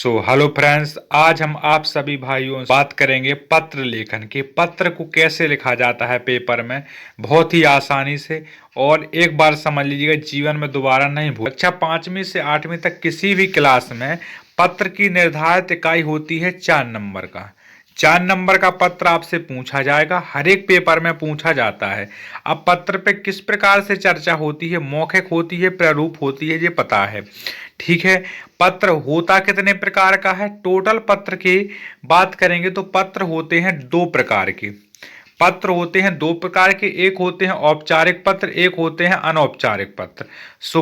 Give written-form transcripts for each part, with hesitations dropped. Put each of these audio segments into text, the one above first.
Hello friends, आज हम आप सभी भाइयों से बात करेंगे पत्र लेखन के। पत्र को कैसे लिखा जाता है पेपर में, बहुत ही आसानी से। और एक बार समझ लीजिएगा, जीवन में दोबारा नहीं भूल। कक्षा 5वीं से 8वीं तक किसी भी क्लास में पत्र की निर्धारित इकाई होती है 4 नंबर का। 4 नंबर का पत्र आपसे पूछा जाएगा, हर एक पेपर में पूछा जाता है। अब पत्र पे किस प्रकार से चर्चा होती है, मौखिक होती है, प्रारूप होती है, ये पता है। ठीक है। पत्र होता कितने प्रकार का है, टोटल पत्र की बात करेंगे तो पत्र होते हैं 2 प्रकार के। पत्र होते हैं 2 प्रकार के, एक होते हैं औपचारिक पत्र, एक होते हैं अनौपचारिक पत्र।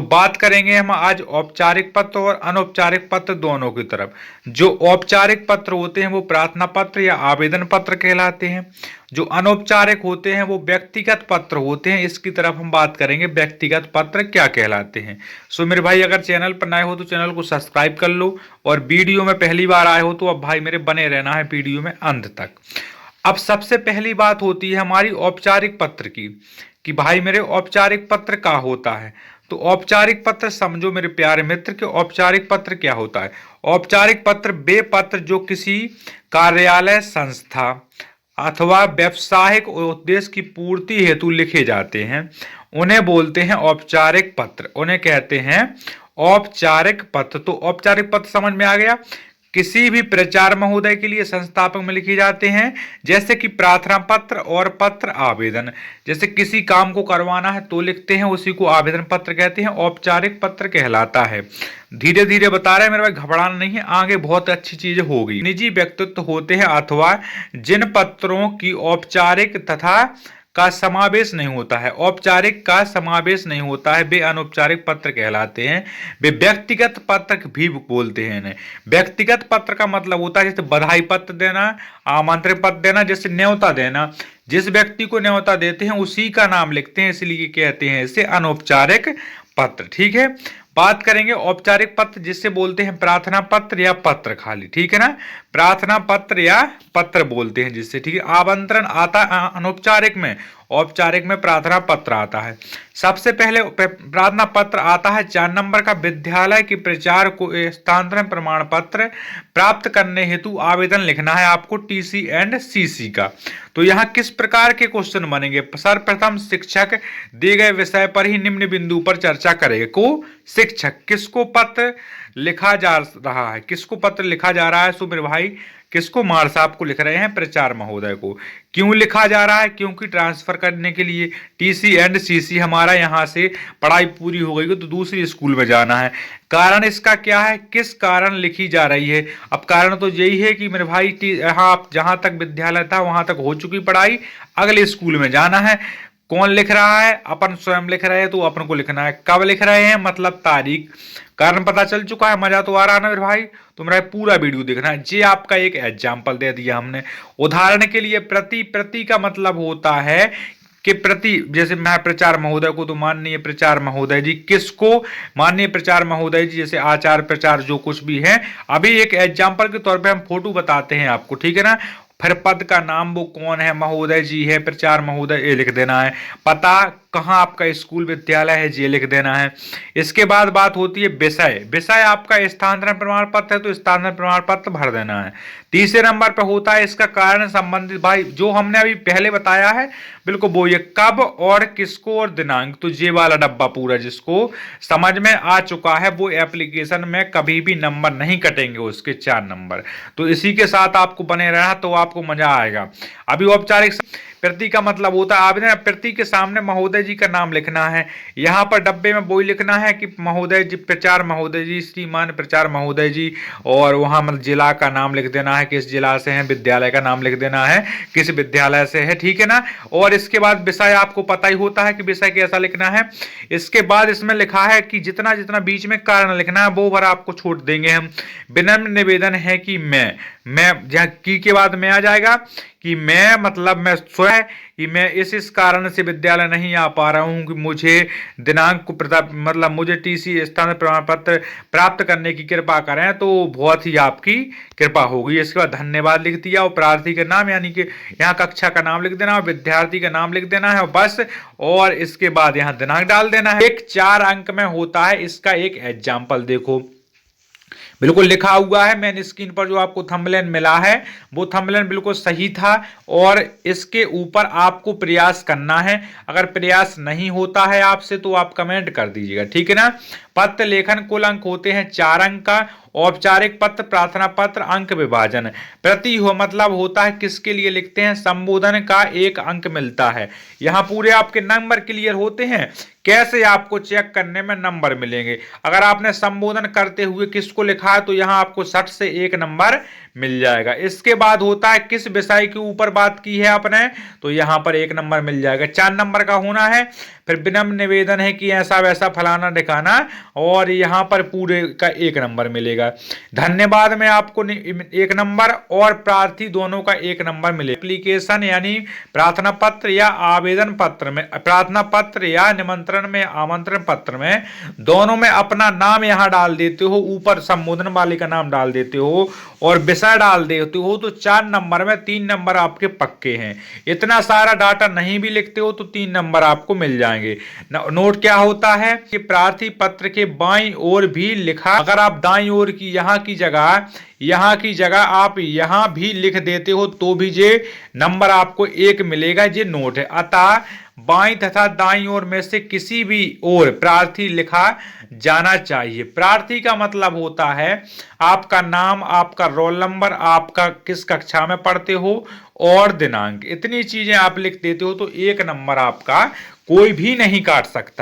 बात करेंगे हम आज औपचारिक पत्र और अनौपचारिक पत्र दोनों की तरफ। जो औपचारिक पत्र होते हैं वो प्रार्थना पत्र या आवेदन पत्र कहलाते हैं। जो अनौपचारिक होते हैं वो व्यक्तिगत पत्र होते हैं। इसकी तरफ हम बात करेंगे, व्यक्तिगत पत्र क्या कहलाते हैं। मेरे भाई, अगर चैनल पर नए हो तो चैनल को सब्सक्राइब कर लो, और वीडियो में पहली बार आए हो तो अब भाई मेरे बने रहना है वीडियो में अंत तक। अब सबसे पहली बात होती है हमारी औपचारिक पत्र की, कि भाई मेरे औपचारिक पत्र क्या होता है। तो औपचारिक पत्र समझो मेरे प्यारे मित्र कि औपचारिक पत्र क्या होता है। औपचारिक पत्र वे पत्र जो किसी कार्यालय, संस्था अथवा व्यावसायिक उद्देश्य की पूर्ति हेतु लिखे जाते हैं, उन्हें बोलते हैं औपचारिक पत्र, उन्हें कहते हैं औपचारिक पत्र। तो औपचारिक पत्र समझ में आ गया। किसी भी प्रचार महोदय के लिए संस्थापक में लिखे जाते हैं, जैसे कि प्रार्थना पत्र और पत्र आवेदन। जैसे किसी काम को करवाना है तो लिखते हैं, उसी को आवेदन पत्र कहते हैं, औपचारिक पत्र कहलाता है। धीरे धीरे बता रहे हैं मेरे भाई, घबराना नहीं है, आगे बहुत अच्छी चीजें होगी। निजी व्यक्तित्व होते हैं अथवा जिन पत्रों की औपचारिक तथा का समावेश नहीं होता है, औपचारिक का समावेश नहीं होता है, वे अनौपचारिक पत्र कहलाते हैं। वे व्यक्तिगत पत्र भी बोलते हैं इन्हें। व्यक्तिगत पत्र का मतलब होता है जैसे बधाई पत्र देना, आमंत्रण पत्र देना, जैसे न्योता देना। जिस व्यक्ति को न्योता देते हैं उसी का नाम लिखते हैं, इसलिए कहते हैं इसे अनौपचारिक पत्र। ठीक है। बात करेंगे औपचारिक पत्र, जिससे बोलते हैं प्रार्थना पत्र या पत्र खाली। ठीक है ना, प्रार्थना पत्र या पत्र बोलते हैं जिससे। ठीक है। आमंत्रण आता अनौपचारिक में, औपचारिक में प्रार्थना पत्र आता है। सबसे पहले प्रार्थना पत्र आता है 4 नंबर का। विद्यालय के प्रचार को स्थानांतरण प्रमाण पत्र प्राप्त करने हेतु आवेदन लिखना है आपको, टीसी एंड सीसी का। तो यहाँ किस प्रकार के क्वेश्चन बनेंगे। सर्वप्रथम शिक्षक दिए गए विषय पर ही निम्न बिंदु पर चर्चा करेगा। को शिक्षक किसको पत्र लिखा जा रहा है, किसको पत्र लिखा जा रहा है। सो मेरे भाई, किसको, मार साहब को लिख रहे हैं, प्रचार महोदय को। क्यों लिखा जा रहा है, क्योंकि ट्रांसफर करने के लिए। टीसी एंड सीसी हमारा यहाँ से पढ़ाई पूरी हो गई तो दूसरी स्कूल में जाना है। कारण इसका क्या है, किस कारण लिखी जा रही है। अब कारण तो यही है कि मेरे भाई यहाँ आप जहाँ तक विद्यालय था वहां तक हो चुकी पढ़ाई, अगले स्कूल में जाना है। कौन लिख रहा है, अपन स्वयं लिख रहे हैं, तो अपन को लिखना है। कब लिख रहे हैं, मतलब तारीख। कारण पता चल चुका है, मजा तो आ रहा है ना मेरे भाई। तो मेरा पूरा वीडियो देखना है। ये आपका एक एग्जाम्पल दे दिया हमने। उदाहरण के लिए प्रति, प्रति का मतलब होता है कि प्रति, जैसे मैं प्रचार महोदय को तो माननीय प्रचार महोदय जी, किसको, माननीय प्रचार महोदय जी, जैसे आचार्य प्रचार जो कुछ भी है। अभी एक एग्जाम्पल के तौर पे हम फोटो बताते हैं आपको, ठीक है ना। फिर पद का नाम, वो कौन है, महोदय जी है, प्रचार महोदय, ये लिख देना है। पता कहाँ आपका स्कूल विद्यालय है, ये लिख देना है। इसके बाद बात होती है विषय। विषय आपका स्थानांतरण प्रमाण पत्र है तो स्थानांतरण प्रमाण पत्र भर देना है। तीसरे नंबर पर होता है इसका कारण संबंधित, भाई जो हमने अभी पहले बताया है बिल्कुल वो, ये कब और किसको और दिनांक। तो ये वाला डब्बा पूरा जिसको समझ में आ चुका है, वो एप्लीकेशन में कभी भी नंबर नहीं कटेंगे उसके 4 नंबर। तो इसी के साथ आपको बने रहना तो आपको मजा आएगा। अभी औपचारिक प्रति का मतलब होता है आवेदन। प्रति के सामने महोदय जी का नाम लिखना है। यहाँ पर डब्बे में वही लिखना है कि महोदय जी, प्रचार महोदय जी, श्रीमान प्रचार महोदय जी, और वहाँ मतलब जिला का नाम लिख देना है, किस जिला से है, विद्यालय का नाम लिख देना है, किस विद्यालय से है। ठीक है ना। और इसके बाद विषय आपको पता ही होता है कि विषय कैसा लिखना है। इसके बाद इसमें लिखा है कि जितना जितना बीच में कारण लिखना है वो भर आपको छोड़ देंगे हम। विनम्र निवेदन है कि मैं जहाँ की के बाद में आ जाएगा कि मैं, मतलब मैं स्वयं, कि मैं इस कारण से विद्यालय नहीं आ पा रहा हूं कि मुझे दिनांक को मतलब मुझे टीसी स्थान प्रमाण पत्र प्राप्त करने की कृपा करें, तो बहुत ही आपकी कृपा होगी। इसके बाद धन्यवाद लिख दिया, और प्रार्थी का नाम, यानी कि यहाँ कक्षा का नाम लिख देना और विद्यार्थी का नाम लिख देना है, और बस। और इसके बाद यहाँ दिनांक डाल देना है। एक 4 अंक में होता है। इसका एक एग्जाम्पल देखो, बिल्कुल लिखा हुआ है। मैंने स्क्रीन पर जो आपको थंबनेल मिला है वो थंबनेल बिल्कुल सही था और इसके ऊपर आपको प्रयास करना है। अगर प्रयास नहीं होता है आपसे तो आप कमेंट कर दीजिएगा, ठीक है ना। पत्र लेखन कुल अंक होते हैं 4 अंक का। औपचारिक पत्र, प्रार्थना पत्र, अंक विभाजन। प्रति हो मतलब होता है किसके लिए लिखते हैं, संबोधन का 1 अंक मिलता है। यहाँ पूरे आपके नंबर क्लियर होते हैं। कैसे आपको चेक करने में नंबर मिलेंगे, अगर आपने संबोधन करते हुए किसको लिखा है तो यहाँ आपको 60 से 1 नंबर मिल जाएगा। इसके बाद होता है किस विषय के ऊपर बात की है आपने, तो यहाँ पर 1 नंबर मिल जाएगा। 4 नंबर का होना है। फिर विनम्र निवेदन है कि ऐसा वैसा फलाना दिखाना, और यहाँ पर पूरे का 1 नंबर मिलेगा। धन्यवाद में आपको 1 नंबर और प्रार्थी दोनों का 1 नंबर मिलेगा। एप्लीकेशन यानी प्रार्थना पत्र या आवेदन पत्र में, प्रार्थना पत्र या निमंत्रण में, आमंत्रण पत्र में, दोनों में अपना नाम यहाँ डाल देते हो, ऊपर संबोधन वाले का नाम डाल देते हो और विषय डाल देते हो, तो 4 नंबर में 3 नंबर आपके पक्के हैं। इतना सारा डाटा नहीं भी लिखते हो तो 3 नंबर आपको मिल जाएंगे। नोट क्या होता है कि प्रार्थी पत्र के बाईं ओर भी लिखा, अगर आप दाईं ओर की यहाँ की जगह आप यहाँ भी लिख देते हो तो भी ये नंबर आपको 1 मिलेगा। ये नोट है। अतः बाईं तथा दाईं ओर में से किसी भी ओर प्रार्थी लिखा जाना चाहिए। प्रार्थी का मतलब होता है आपका नाम, आपका रोल नंबर, आपका किस कक्षा में पढ़ते हो और दिनांक। इतनी चीजें आप लिख देते हो तो 1 नंबर आपका कोई भी नहीं काट सकता।